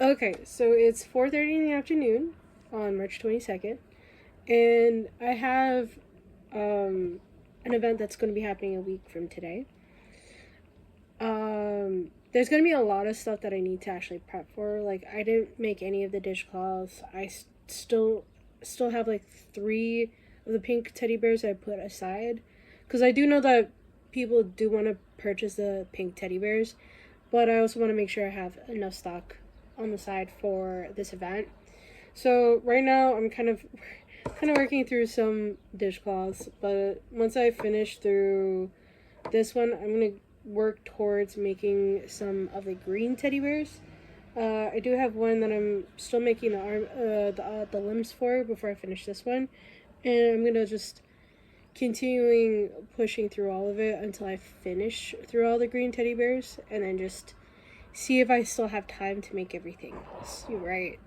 Okay, so it's 4:30 in the afternoon on March 22nd, and I have an event that's going to be happening a week from today. There's going to be a lot of stuff that I need to actually prep for. Like, I didn't make any of the dishcloths. I still have like 3 of the pink teddy bears I put aside, because I do know that people do want to purchase the pink teddy bears, but I also want to make sure I have enough stock on the side for this event. So right now I'm kind of working through some dishcloths, but once I finish through this one, I'm gonna work towards making some of the green teddy bears. I do have one that I'm still making the limbs for before I finish this one, and I'm gonna just continuing pushing through all of it until I finish through all the green teddy bears, and then just see if I still have time to make everything else. You're right.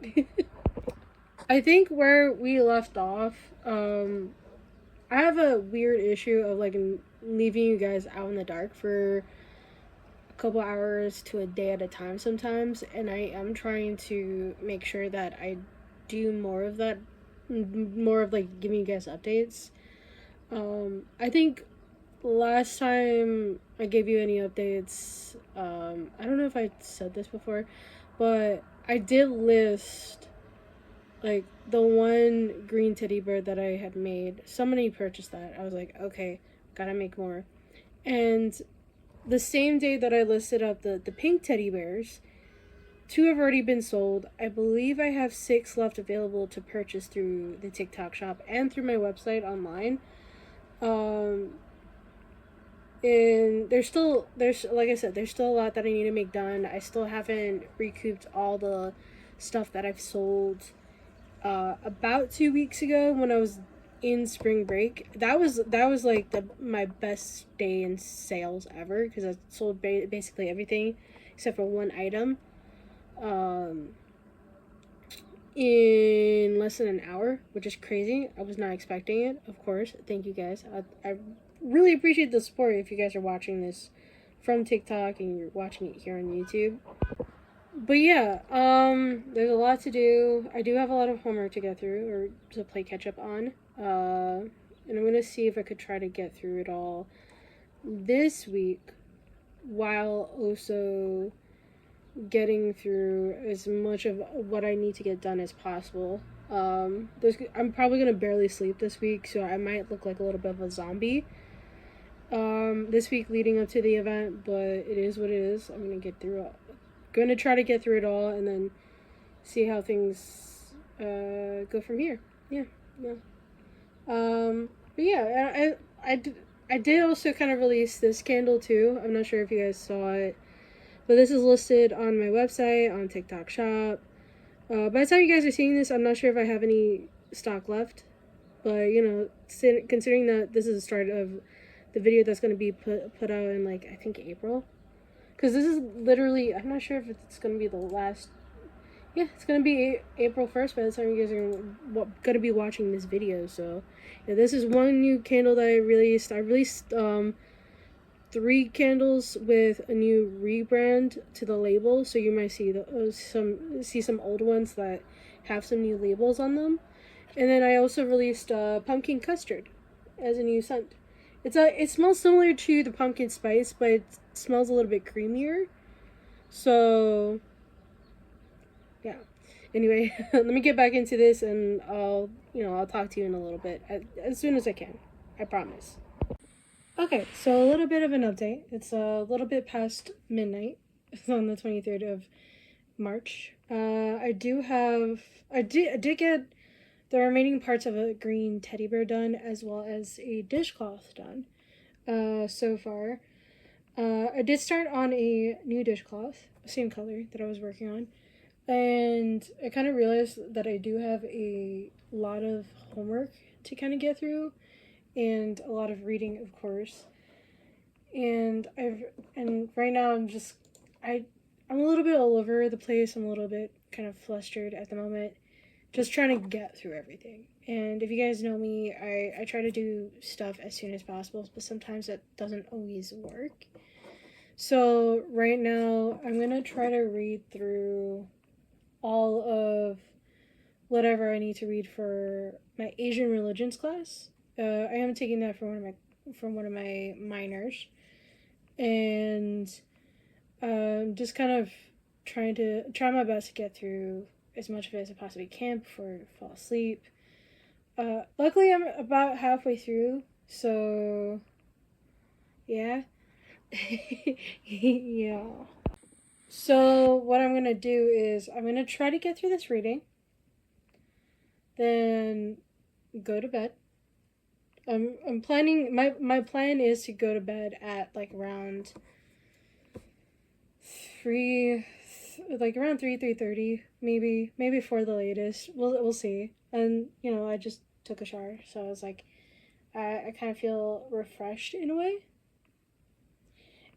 I think where we left off, I have a weird issue of like leaving you guys out in the dark for a couple hours to a day at a time sometimes, and I am trying to make sure that I do more of that, more of like giving you guys updates. I think last time I gave you any updates, I don't know if I said this before, but I did list like the one green teddy bear that I had made. Somebody purchased that. I was like, okay, gotta make more. And the same day that I listed up the pink teddy bears, 2 have already been sold. I believe I have 6 left available to purchase through the TikTok shop and through my website online. Um, and there's like I said, there's still a lot that I need to make done. I still haven't recouped all the stuff that I've sold about 2 weeks ago when I was in spring break. That was like my best day in sales ever because I sold basically everything except for one item um, in less than an hour, which is crazy. I was not expecting it. Of course, thank you guys. I really appreciate the support. If you guys are watching this from TikTok and you're watching it here on YouTube, but yeah, there's a lot to do. I do have a lot of homework to get through or to play catch up on. And I'm gonna see if I could try to get through it all this week while also getting through as much of what I need to get done as possible. I'm probably gonna barely sleep this week, so I might look like a little bit of a zombie. This week leading up to the event, but it is what it is. I'm gonna get through it. Gonna try to get through it all and then see how things go from here. Yeah, yeah. But yeah, I did also kind of release this candle too. I'm not sure if you guys saw it, but this is listed on my website on TikTok Shop. By the time you guys are seeing this, I'm not sure if I have any stock left, but considering that this is the start of the video that's going to be put out in like I think April, because this is literally, I'm not sure if it's going to be the last. Yeah, it's going to be April 1st by the time you guys are going to be watching this video. So yeah, this is one new candle that I released. I released 3 candles with a new rebrand to the label, so you might see some old ones that have some new labels on them. And then I also released pumpkin custard as a new scent. It smells similar to the pumpkin spice, but it smells a little bit creamier. So yeah. Anyway, let me get back into this, and I'll talk to you in a little bit as soon as I can. I promise. Okay, so a little bit of an update. It's a little bit past midnight. It's on the 23rd of March. I did get the remaining parts of a green teddy bear done, as well as a dishcloth done. So far, I did start on a new dishcloth, same color that I was working on, and I kind of realized that I do have a lot of homework to kind of get through, and a lot of reading, of course. And right now I'm a little bit all over the place. I'm a little bit kind of flustered at the moment, just trying to get through everything. And if you guys know me, I try to do stuff as soon as possible, but sometimes that doesn't always work. So right now I'm gonna try to read through all of whatever I need to read for my Asian religions class. I am taking that from one of my minors, and just kind of try my best to get through as much of it as I possibly can before I fall asleep. Luckily, I'm about halfway through, so yeah. Yeah. So, what I'm gonna do is I'm gonna try to get through this reading, then go to bed. I'm planning, my plan is to go to bed at like around 3, like around 3:30, maybe 4 the latest. We'll see. And I just took a shower, so I was like, I kind of feel refreshed in a way.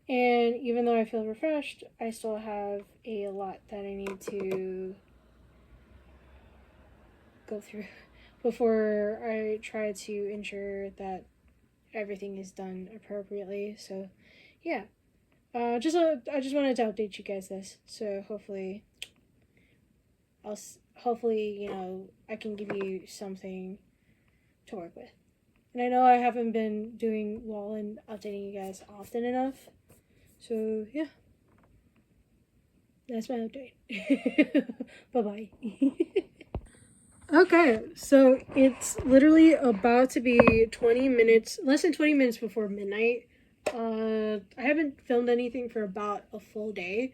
And even though I feel refreshed, I still have a lot that I need to go through before I try to ensure that everything is done appropriately. So, yeah. I just wanted to update you guys this. So hopefully, hopefully I can give you something to work with. And I know I haven't been doing well in updating you guys often enough. So yeah, that's my update. Bye bye. Okay, so it's literally about to be 20 minutes, less than 20 minutes before midnight. I haven't filmed anything for about a full day.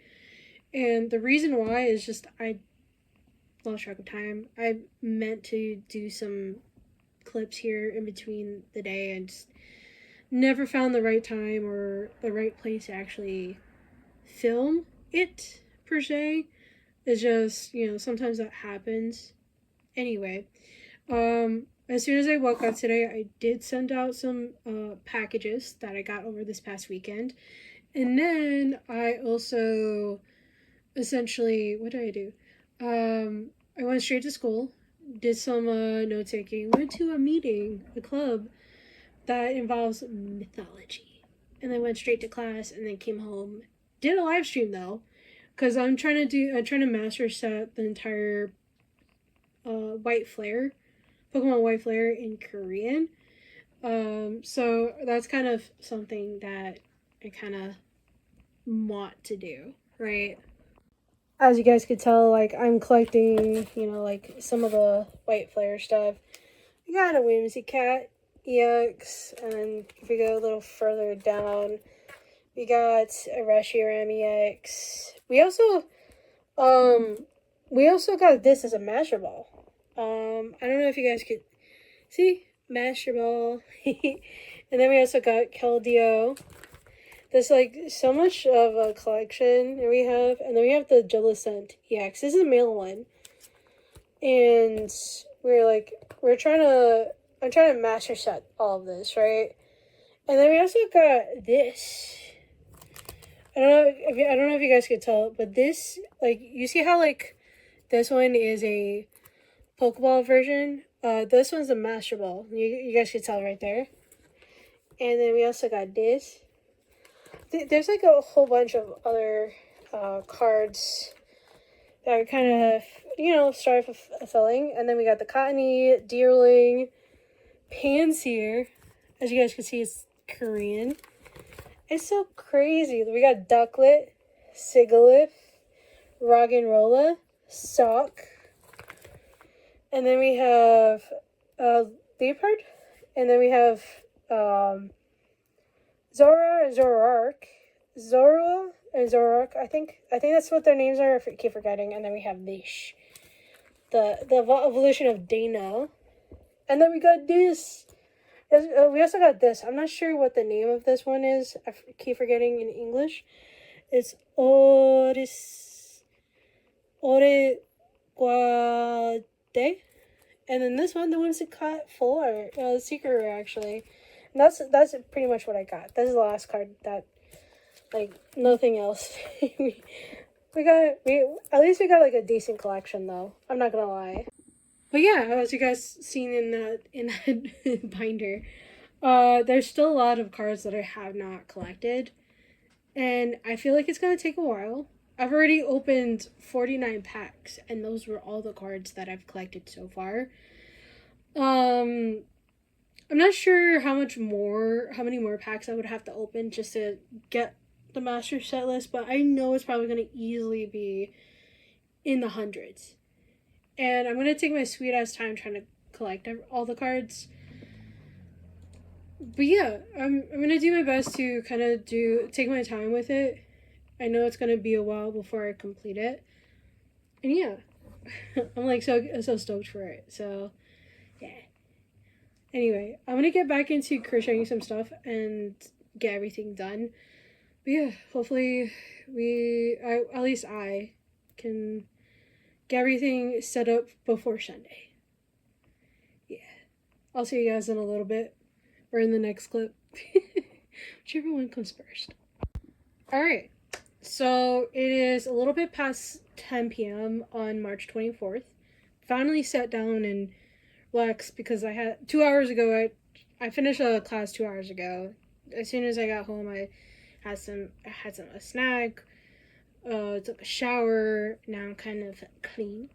And the reason why is just I lost track of time. I meant to do some clips here in between the day and just never found the right time or the right place to actually film it, per se. It's just, sometimes that happens. Anyway, as soon as I woke up today, I did send out some packages that I got over this past weekend. And then I also essentially, what did I do? I went straight to school, did some note taking, went to a meeting, a club that involves mythology, and then went straight to class, and then came home. Did a live stream though, because I'm trying to master set the entire White Flare, Pokemon White Flare in Korean. So that's kind of something that I kind of want to do, right? As you guys could tell, like, I'm collecting, like, some of the White Flare stuff. We got a Whimsicott EX, and if we go a little further down, we got a Reshiram EX. We also got this as a Master Ball. I don't know if you guys could see Master Ball. And then we also got Keldeo. There's like so much of a collection that we have, and then we have the Jellicent EX. This is a male one, and I'm trying to master set all of this, right? And then we also got this. I don't know if you guys could tell, but this, like, you see how like this one is a Pokeball version. This one's a Master Ball. You guys could tell right there. And then we also got this. There's like a whole bunch of other cards that are kind of, started fulfilling. And then we got the Cottony, Deerling, Pansear. As you guys can see, it's Korean. It's so crazy. We got Ducklet, Sigilyph, Roggenrola, Sock. And then we have Leopard. And then we have Zoroark, and Zoroark. I think that's what their names are. I keep forgetting. And then we have Nish, the evolution of Dana. And then we got this. We also got this. I'm not sure what the name of this one is. I keep forgetting in English. It's Oreguade. And then this one, the Whimsicott 4, Secret Rare actually. And that's pretty much what I got. This is the last card that, like, nothing else. we at least we got like a decent collection though. I'm not gonna lie. But yeah, as you guys seen in that binder, there's still a lot of cards that I have not collected, and I feel like it's gonna take a while. I've already opened 49 packs, and those were all the cards that I've collected so far. I'm not sure how many more packs I would have to open just to get the master set list, but I know it's probably going to easily be in the hundreds. And I'm going to take my sweet ass time trying to collect all the cards. But yeah, I'm going to do my best to kind of take my time with it. I know it's going to be a while before I complete it. And yeah, I'm like so stoked for it. So yeah. Anyway, I'm gonna get back into crocheting some stuff and get everything done. But yeah, hopefully at least I can get everything set up before Sunday. Yeah. I'll see you guys in a little bit or in the next clip. Whichever one comes first. Alright. So it is a little bit past 10 p.m. on March 24th. Finally sat down and relaxed because I had 2 hours ago. I finished a class 2 hours ago. As soon as I got home, I had a snack, took a shower. Now I'm kind of clean,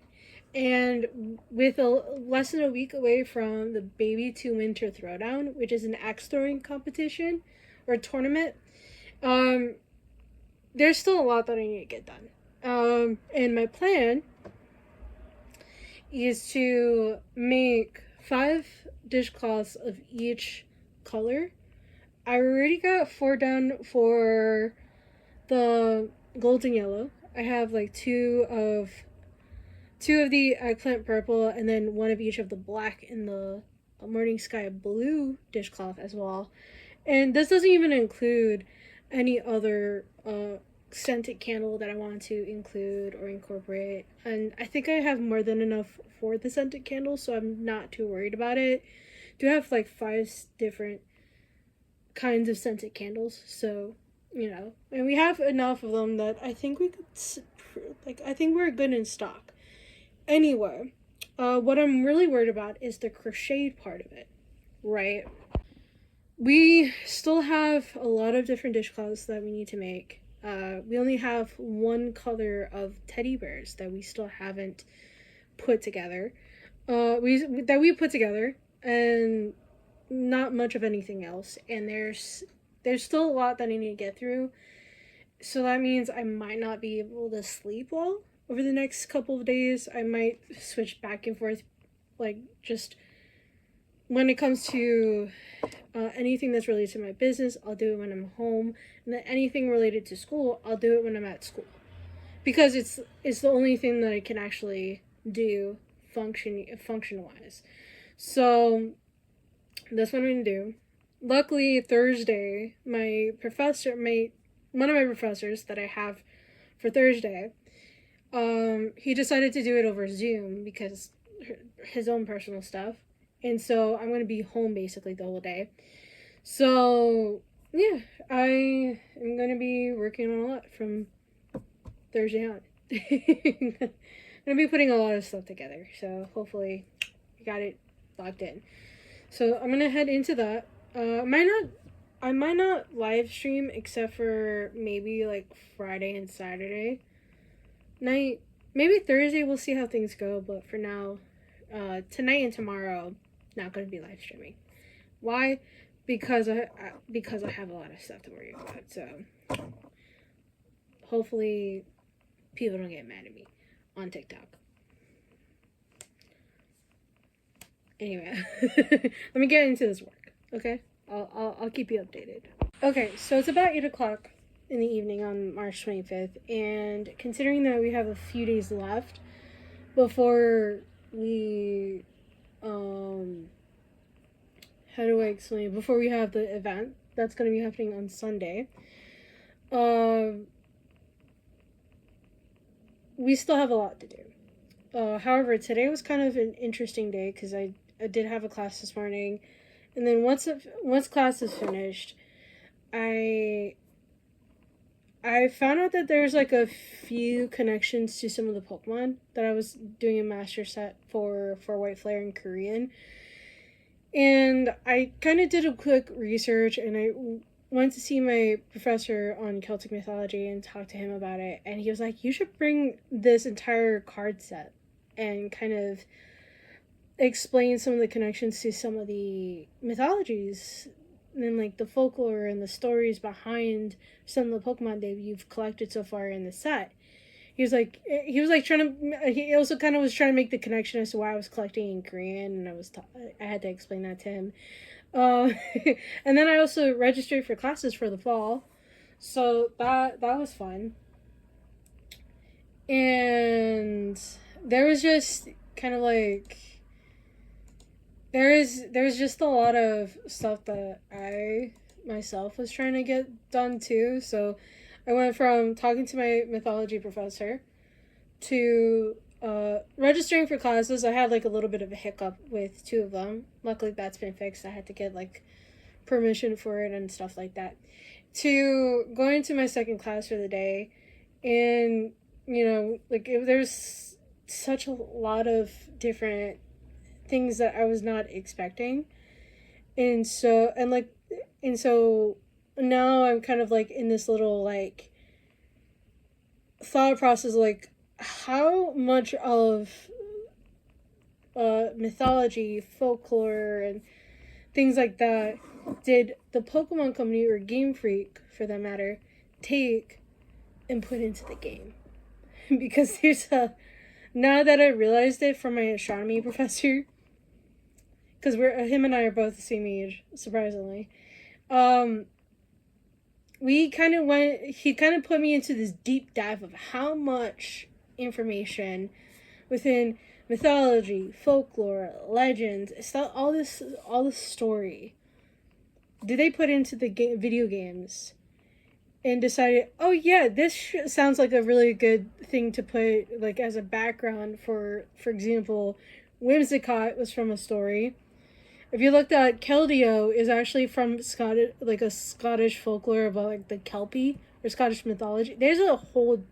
and with less than a week away from the Baby to Winter Throwdown, which is an axe throwing competition or tournament, there's still a lot that I need to get done. And my plan is to make 5 dishcloths of each color. I already got 4 done for the golden yellow. I have like two of the eggplant purple, and then 1 of each of the black and the morning sky blue dishcloth as well. And this doesn't even include any other scented candle that I want to include or incorporate. And I think I have more than enough for the scented candle, so I'm not too worried about it. I do have like 5 different kinds of scented candles, so and we have enough of them that I think we could I think we're good in stock. Anyway, what I'm really worried about is the crocheted part of it, right? We still have a lot of different dishcloths that we need to make. We only have 1 color of teddy bears that we still haven't put together. We put together, and not much of anything else. And there's still a lot that I need to get through. So that means I might not be able to sleep well over the next couple of days. I might switch back and forth, like just when it comes to anything that's related to my business, I'll do it when I'm home, and then anything related to school, I'll do it when I'm at school, because it's the only thing that I can actually do function wise. So that's what I'm gonna do. Luckily, Thursday, one of my professors that I have for Thursday, he decided to do it over Zoom because his own personal stuff. And so I'm going to be home basically the whole day. So, yeah, I am going to be working on a lot from Thursday on. I'm going to be putting a lot of stuff together. So, hopefully, I got it locked in. So, I'm going to head into that. I might not live stream except for maybe like Friday and Saturday night. Maybe Thursday, we'll see how things go. But for now, tonight and tomorrow, not going to be live streaming. Why? Because I have a lot of stuff to worry about. So hopefully people don't get mad at me on TikTok. Anyway, let me get into this work. Okay, I'll keep you updated. Okay, so it's about 8 o'clock in the evening on March 25th, and considering that we have a few days left before we how do I explain? Before we have the event that's going to be happening on Sunday, we still have a lot to do. However, today was kind of an interesting day because I did have a class this morning, and then once class is finished, I found out that there's like a few connections to some of the Pokemon that I was doing a master set for White Flare in Korean. And I kind of did a quick research, and went to see my professor on Celtic mythology and talked to him about it, and he was like, you should bring this entire card set and kind of explain some of the connections to some of the mythologies and like the folklore and the stories behind some of the Pokemon that you've collected so far in the set. He was like trying to. He also kind of was trying to make the connection as to why I was collecting in Korean, and I had to explain that to him. Uh, and then I also registered for classes for the fall, so that was fun. And there was just kind of like there's just a lot of stuff that I myself was trying to get done too. So I went from talking to my mythology professor to registering for classes. I had like a little bit of a hiccup with two of them. Luckily, that's been fixed. I had to get like permission for it and stuff like that. To going to my second class for the day, and like there's such a lot of different things that I was not expecting, and so now I'm kind of like in this little like thought process, like how much of mythology, folklore, and things like that did the Pokemon Company or Game Freak, for that matter, take and put into the game? Because now that I realized it from my astronomy professor, because him and I are both the same age, surprisingly. We kind of went. He kind of put me into this deep dive of how much information within mythology, folklore, legends, stuff, all this story, did they put into the video games, and decided, oh yeah, this sounds like a really good thing to put like as a background for example, Whimsicott was from a story. If you looked at Keldeo, is actually from Scottish, like a Scottish folklore about like the Kelpie or Scottish mythology. There's a whole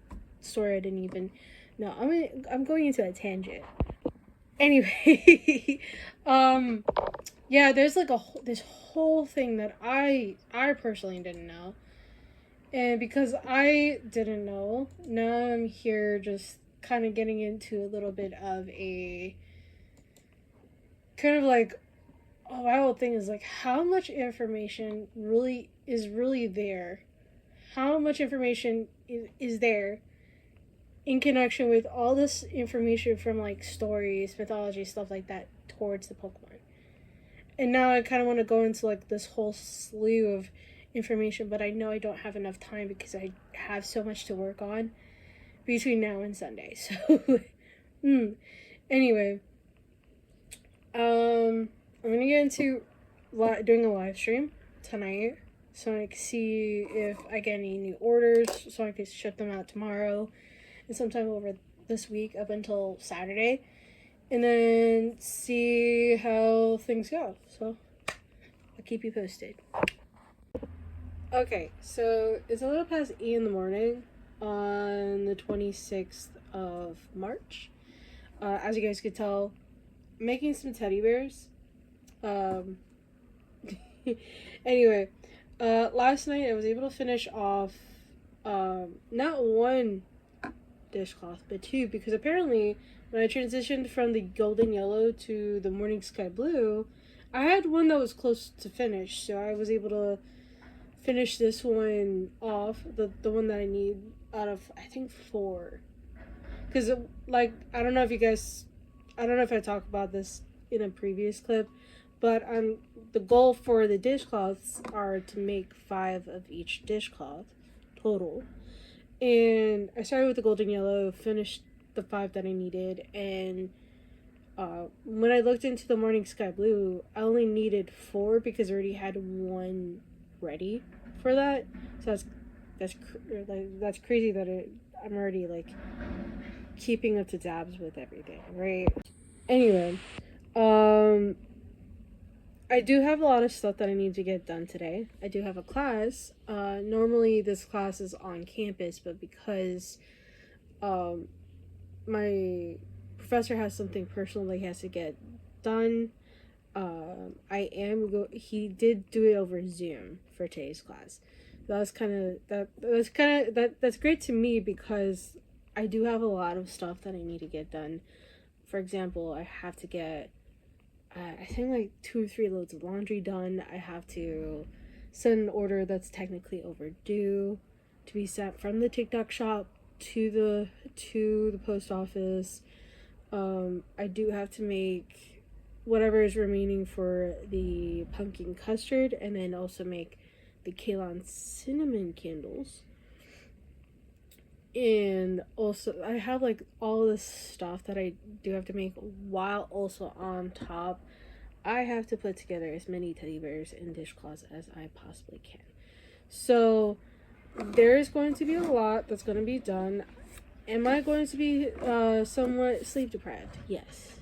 story I didn't even know. I'm going into a tangent. Anyway, yeah, there's like this whole thing that I personally didn't know, and because I didn't know, now I'm here just kind of getting into a little bit of a kind of like, oh, my whole thing is like how much information really there, how much information is there in connection with all this information from like stories, mythology, stuff like that towards the Pokemon. And now I kind of want to go into like this whole slew of information, but I know I don't have enough time because I have so much to work on between now and Sunday. So, anyway, I'm gonna get into doing a live stream tonight, so I can see if I get any new orders, so I can ship them out tomorrow and sometime over this week up until Saturday, and then see how things go. So I'll keep you posted. Okay, so it's a little past 8 in the morning on the 26th of March. As you guys could tell, I'm making some teddy bears. Anyway, last night I was able to finish off not one dishcloth but two, because apparently when I transitioned from the golden yellow to the morning sky blue, I had one that was close to finish, so I was able to finish this one off, the one that I need out of I think 4, because like I don't know if I talked about this in a previous clip, but the goal for the dishcloths are to make 5 of each dishcloth total. And I started with the golden yellow, finished the 5 that I needed, and when I looked into the morning sky blue, I only needed 4 because I already had 1 ready for that. So that's crazy that I'm already like keeping up to tabs with everything, right? Anyway, I do have a lot of stuff that I need to get done today. I do have a class. Normally this class is on campus, but because my professor has something personal that he has to get done, He did do it over Zoom for today's class. That's great to me because I do have a lot of stuff that I need to get done. For example, I have to get I think like 2 or 3 loads of laundry done. I have to send an order that's technically overdue to be sent from the TikTok shop to the post office. I do have to make whatever is remaining for the pumpkin custard, and then also make the Kalon cinnamon candles. And also, I have like all this stuff that I do have to make, while also on top, I have to put together as many teddy bears and dishcloths as I possibly can. So, there's going to be a lot that's going to be done. Am I going to be somewhat sleep deprived? Yes.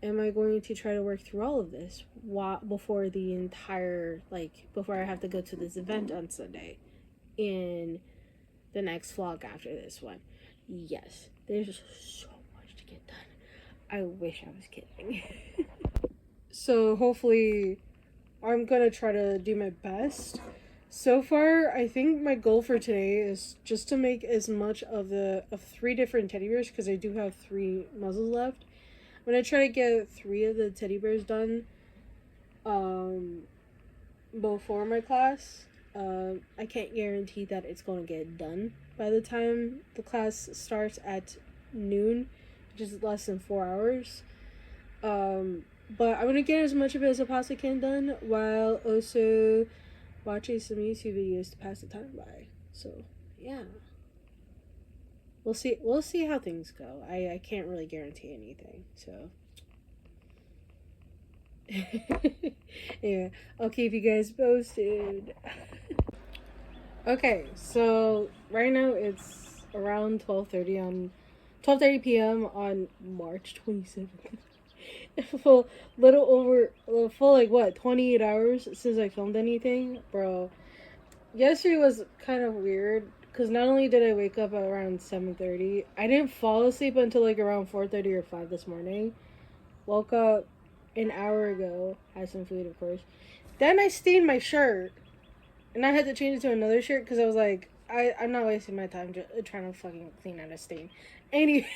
Am I going to try to work through all of this before I have to go to this event on Sunday in the next vlog after this one? Yes. There's so much to get done. I wish I was kidding. So hopefully I'm gonna try to do my best. So far, I think my goal for today is just to make as much of 3 different teddy bears, because I do have 3 muzzles left. I'm gonna try to get 3 of the teddy bears done before my class. I can't guarantee that it's gonna get done by the time the class starts at noon, which is less than 4 hours. But I'm gonna get as much of it as I possibly can done, while also watching some YouTube videos to pass the time by. So yeah, we'll see how things go. I can't really guarantee anything, so yeah, I'll keep you guys posted. Okay, so right now it's around 12:30 p.m. on March 27th. full like what, 28 hours since I filmed anything, bro. Yesterday was kind of weird because not only did I wake up at around 7:30, I didn't fall asleep until like around 4:30 or 5 this morning. Woke up an hour ago, had some food, of course. Then I stained my shirt, and I had to change it to another shirt because I was like, I'm not wasting my time trying to fucking clean out a stain. Anyway.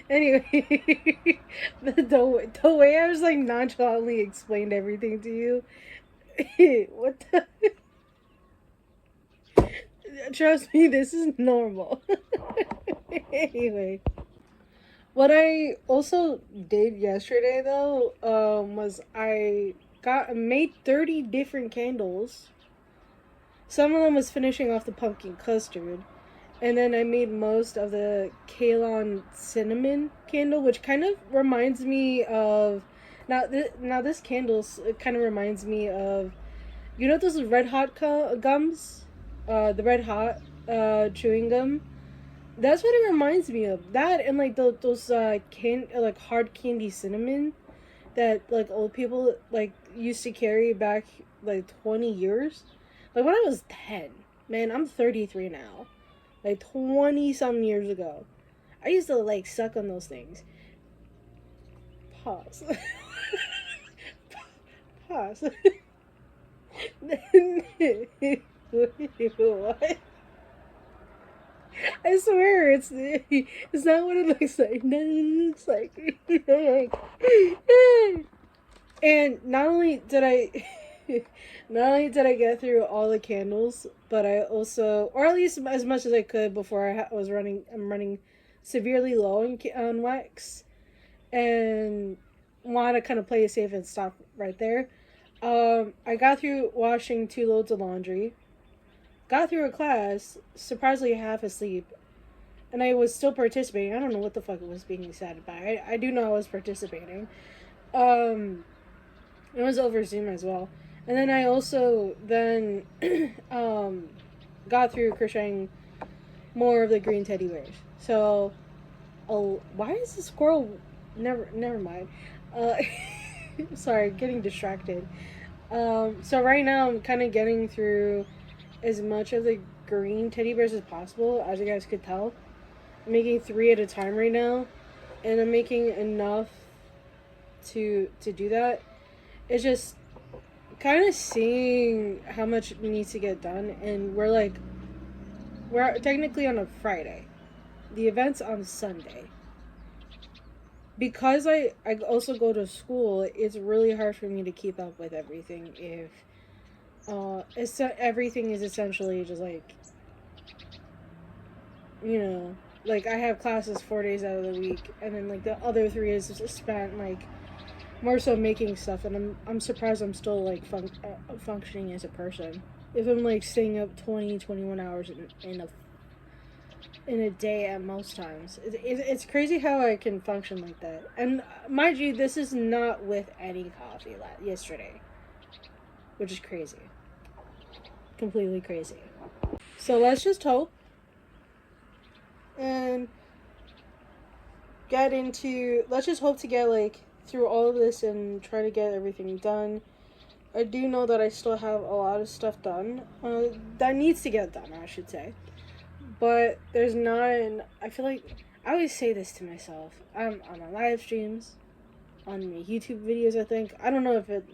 Anyway, the way I was like nonchalantly explained everything to you. What the? Trust me, this is normal. Anyway, what I also did yesterday though, was I made 30 different candles. Some of them was finishing off the pumpkin custard. And then I made most of the Kalon cinnamon candle, which kind of reminds me of... Now this candle kind of reminds me of... You know those Red Hot gums? The Red Hot chewing gum? That's what it reminds me of. That and like those like hard candy cinnamon that like old people like used to carry back like 20 years. Like when I was 10. Man, I'm 33 now. Like 20 some years ago. I used to like suck on those things. Pause. Pause. What? I swear it's not what it looks like. No, it looks like. And not only did I get through all the candles, but I also, or at least as much as I could before I'm running severely low on wax, and want to kind of play it safe and stop right there. I got through washing 2 loads of laundry, got through a class, surprisingly half asleep, and I was still participating. I don't know what the fuck it was being sad about. I do know I was participating. It was over Zoom as well. And then I also got through crocheting more of the green teddy bears. So, why is the squirrel... Never mind. Sorry, getting distracted. So right now I'm kind of getting through as much of the green teddy bears as possible, as you guys could tell. I'm making 3 at a time right now. and I'm making enough to do that. It's just kind of seeing how much needs to get done, and we're technically on a Friday. The event's on Sunday. Because I also go to school, it's really hard for me to keep up with everything if everything is essentially just like, you know, like I have classes 4 days out of the week, and then like the other 3 is spent like more so making stuff, and I'm surprised I'm still like functioning as a person. If I'm like staying up 20, 21 hours in a day at most times, it's crazy how I can function like that. And mind you, this is not with any coffee yesterday, which is crazy, completely crazy. So let's just hope and let's just hope to get like through all of this and try to get everything done. I do know that I still have a lot of stuff done that needs to get done, I should say. But there's not. I feel like I always say this to myself. I'm on my live streams, on my YouTube videos. I don't know if it,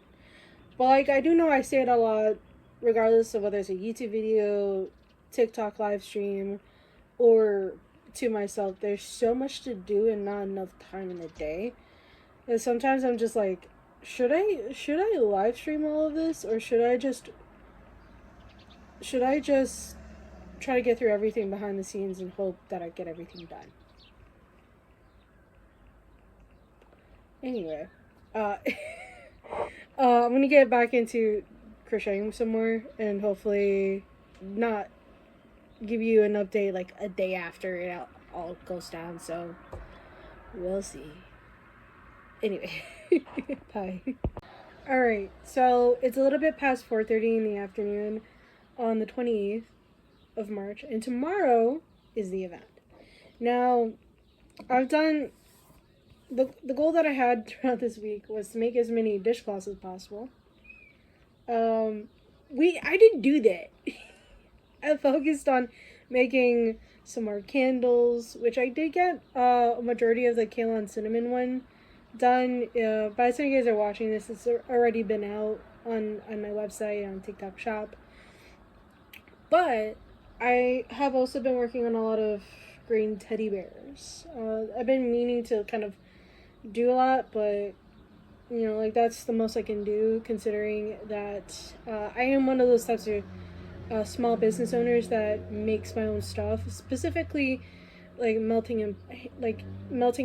but like I do know I say it a lot, regardless of whether it's a YouTube video, TikTok live stream, or to myself. There's so much to do and not enough time in the day. And sometimes I'm just like, should I live stream all of this, or should I just try to get through everything behind the scenes and hope that I get everything done. Anyway, I'm gonna get back into crocheting some more and hopefully not give you an update like a day after it all goes down. So we'll see. Anyway, bye. All right, so it's a little bit past 4:30 in the afternoon on the 28th of March, and tomorrow is the event. Now, I've done the goal that I had throughout this week was to make as many dishcloths as possible. I didn't do that. I focused on making some more candles, which I did get a majority of the kale and cinnamon one done. By the time you guys are watching this, it's already been out on my website, on TikTok Shop. But I have also been working on a lot of green teddy bears. I've been meaning to kind of do a lot, but like that's the most I can do, considering that I am one of those types of small business owners that makes my own stuff, specifically like melting and melt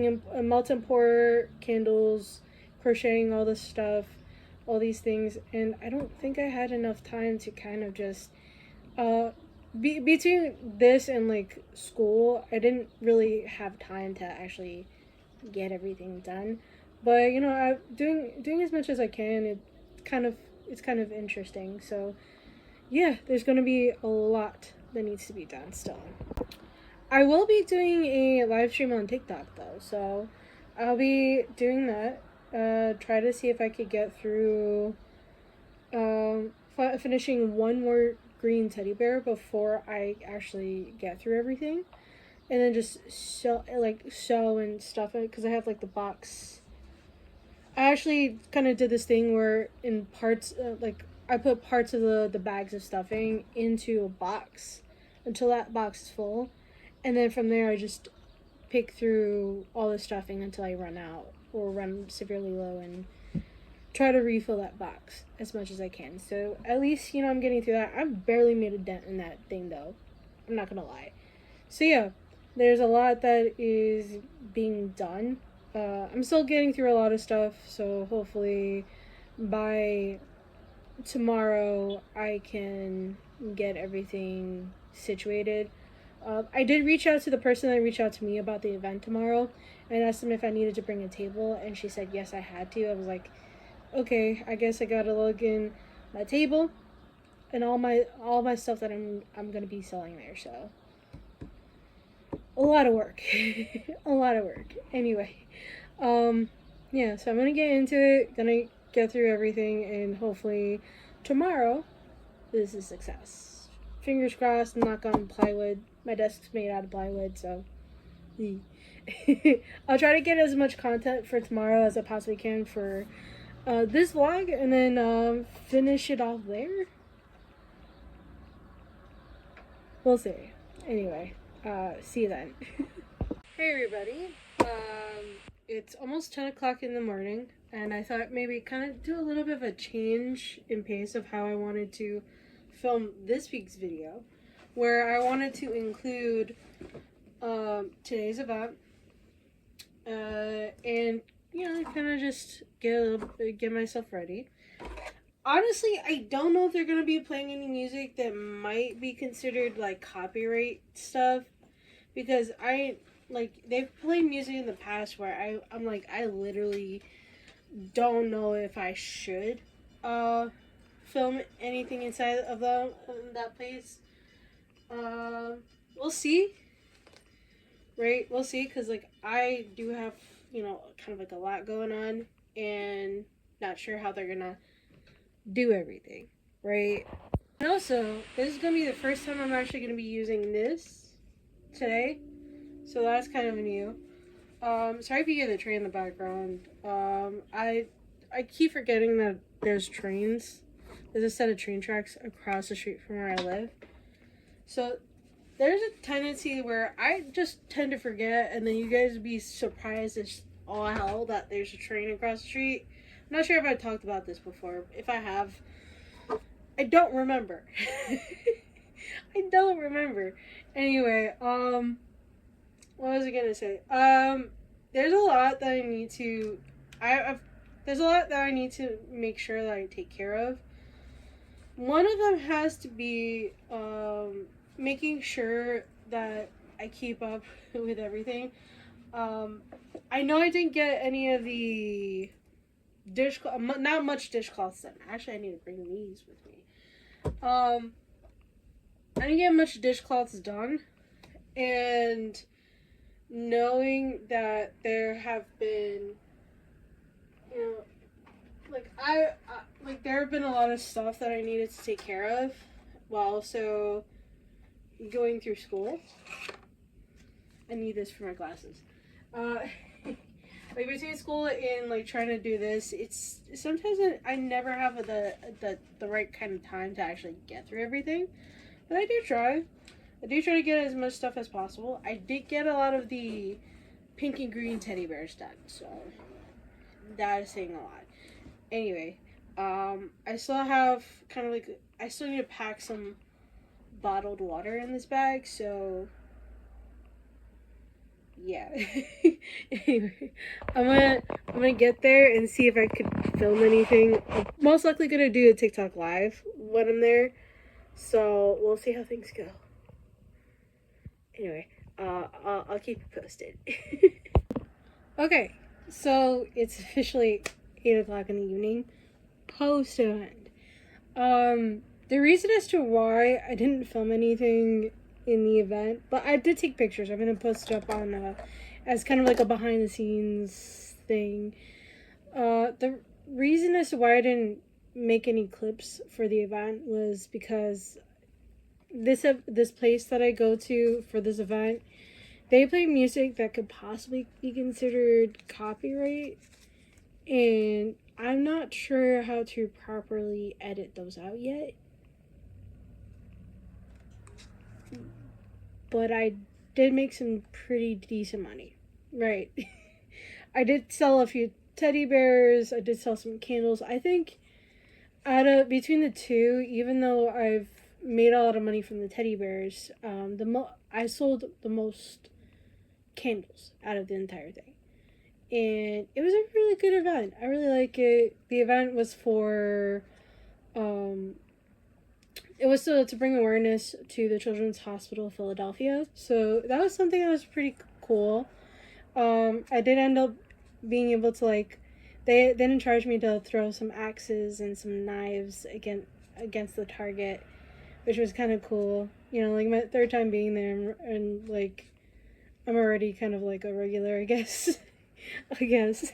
and pour candles, crocheting all this stuff, all these things, and I don't think I had enough time to kind of just between this and like school, I didn't really have time to actually get everything done. But I'm doing as much as I can. It's kind of interesting. So yeah, there's gonna be a lot that needs to be done still. I will be doing a live stream on TikTok though, so I'll be doing that. Try to see if I could get through finishing one more green teddy bear before I actually get through everything, and then just sew and stuff it, because I have like the box. I actually kind of did this thing where in parts I put parts of the bags of stuffing into a box until that box is full, and then from there I just pick through all the stuffing until I run out or run severely low, and try to refill that box as much as I can. So at least I'm getting through that. I've barely made a dent in that thing though, I'm not gonna lie. So yeah, there's a lot that is being done. I'm still getting through a lot of stuff, so hopefully by tomorrow I can get everything situated. I did reach out to the person that reached out to me about the event tomorrow and asked them if I needed to bring a table, and she said yes, I had to. I was like, okay, I guess I gotta log in my table and all my stuff that I'm gonna be selling there. So a lot of work, a lot of work. Anyway, yeah. So I'm gonna get into it. Gonna get through everything, and hopefully tomorrow is a success. Fingers crossed. Knock on plywood. My desk's made out of plywood, so I'll try to get as much content for tomorrow as I possibly can for this vlog, and then finish it off there. We'll see. Anyway, see you then. Hey everybody. It's almost 10 o'clock in the morning, and I thought maybe kind of do a little bit of a change in pace of how I wanted to film this week's video, where I wanted to include today's event, and kind of just get myself ready. Honestly, I don't know if they're gonna be playing any music that might be considered like copyright stuff, because they've played music in the past where I'm like, I literally don't know if I should film anything inside of that place. We'll see. Right? We'll see, because like I do have, kind of like a lot going on, and not sure how they're gonna do everything, right? And also, this is gonna be the first time I'm actually gonna be using this today, so that's kind of new. Sorry if you hear the train in the background. I keep forgetting that there's trains. There's a set of train tracks across the street from where I live. So there's a tendency where I just tend to forget, and then you guys be surprised as all hell that there's a train across the street. I'm not sure if I talked about this before. If I have, I don't remember. I don't remember. Anyway, what was I gonna say? There's a lot that I need to, there's a lot that I need to make sure that I take care of. One of them has to be, making sure that I keep up with everything. I know I didn't get any of the not much dishcloths done. Actually, I need to bring these with me. I didn't get much dishcloths done, and knowing that there have been, there have been a lot of stuff that I needed to take care of while also going through school. I need this for my glasses. Between school and trying to do this, it's sometimes I never have the right kind of time to actually get through everything, but I do try. I do try to get as much stuff as possible. I did get a lot of the pink and green teddy bears done, so that is saying a lot. Anyway, I still have I still need to pack some bottled water in this bag, so yeah. Anyway, I'm gonna get there and see if I could film anything. I'm most likely gonna do a TikTok live when I'm there, so we'll see how things go. Anyway, I'll keep you posted. Okay, so it's officially 8 o'clock in the evening, post event. The reason as to why I didn't film anything in the event, but I did take pictures. I'm gonna post it up on as kind of like a behind the scenes thing. The reason as to why I didn't make any clips for the event was because this place that I go to for this event, they play music that could possibly be considered copyright, and I'm not sure how to properly edit those out yet. But I did make some pretty decent money. Right. I did sell a few teddy bears. I did sell some candles. I think between the two, even though I've made a lot of money from the teddy bears, I sold the most candles out of the entire thing. And it was a really good event. I really like it. The event was for it was to bring awareness to the Children's Hospital of Philadelphia. So that was something that was pretty cool. I did end up being able to they didn't charge me to throw some axes and some knives against the target, which was kind of cool. My third time being there, and I'm already kind of like a regular, I guess. I guess.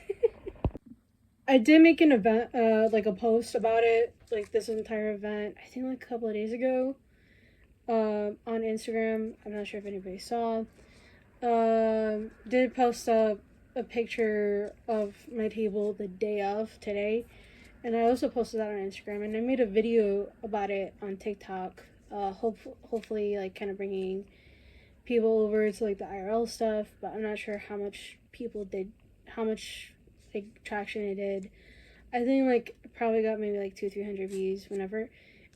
I did make an event, a post about it, this entire event, I think a couple of days ago, on Instagram. I'm not sure if anybody saw. did post a picture of my table the day of today, and I also posted that on Instagram, and I made a video about it on TikTok. Hopefully, like kind of bringing people over to like the IRL stuff, but I'm not sure how much people did, how much like traction it did. I think like probably got maybe like 200-300 views whenever,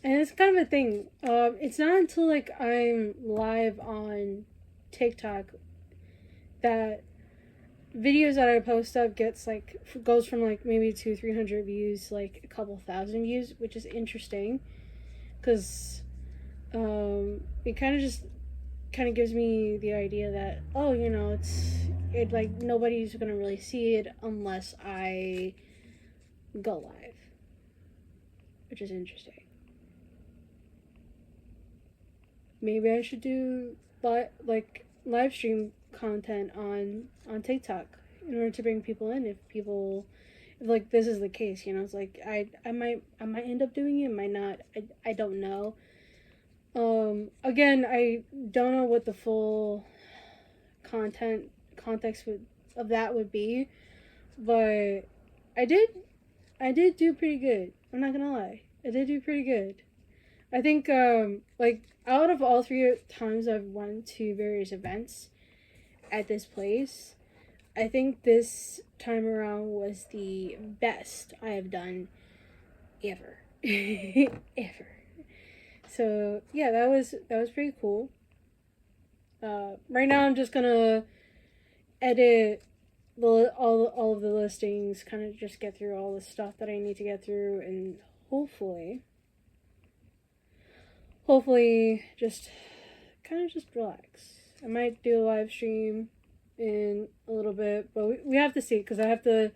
and it's kind of a thing. It's not until like I'm live on TikTok that videos that I post up gets like goes from like maybe 200-300 views to like a couple thousand views, which is interesting because it kind of gives me the idea that, oh, you know, it like nobody's gonna really see it unless I go live, which is interesting. Maybe I should do like live stream content on TikTok in order to bring people in. If like this is the case, you know, it's like I might end up doing it, might not. I don't know. Again, I don't know what the full context of that would be, but I did I did do pretty good. I'm not gonna lie, I did do pretty good. I think like out of all 3 times I've went to various events at this place, I think this time around was the best I have done ever. Ever. So yeah, that was pretty cool. Right now I'm just gonna edit all of the listings, kind of just get through all the stuff that I need to get through, and hopefully just kind of just relax. I might do a live stream in a little bit, but we have to see because I have to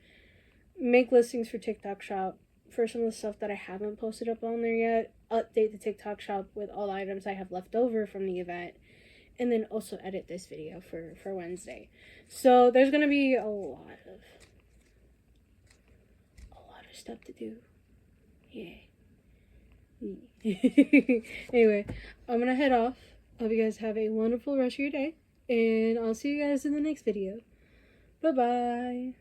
make listings for TikTok Shop for some of the stuff that I haven't posted up on there yet. Update the TikTok Shop with all the items I have left over from the event, and then also edit this video for Wednesday. So there's gonna be a lot of stuff to do. Yeah. Anyway, I'm gonna head off. Hope you guys have a wonderful rest of your day, and I'll see you guys in the next video. Bye bye.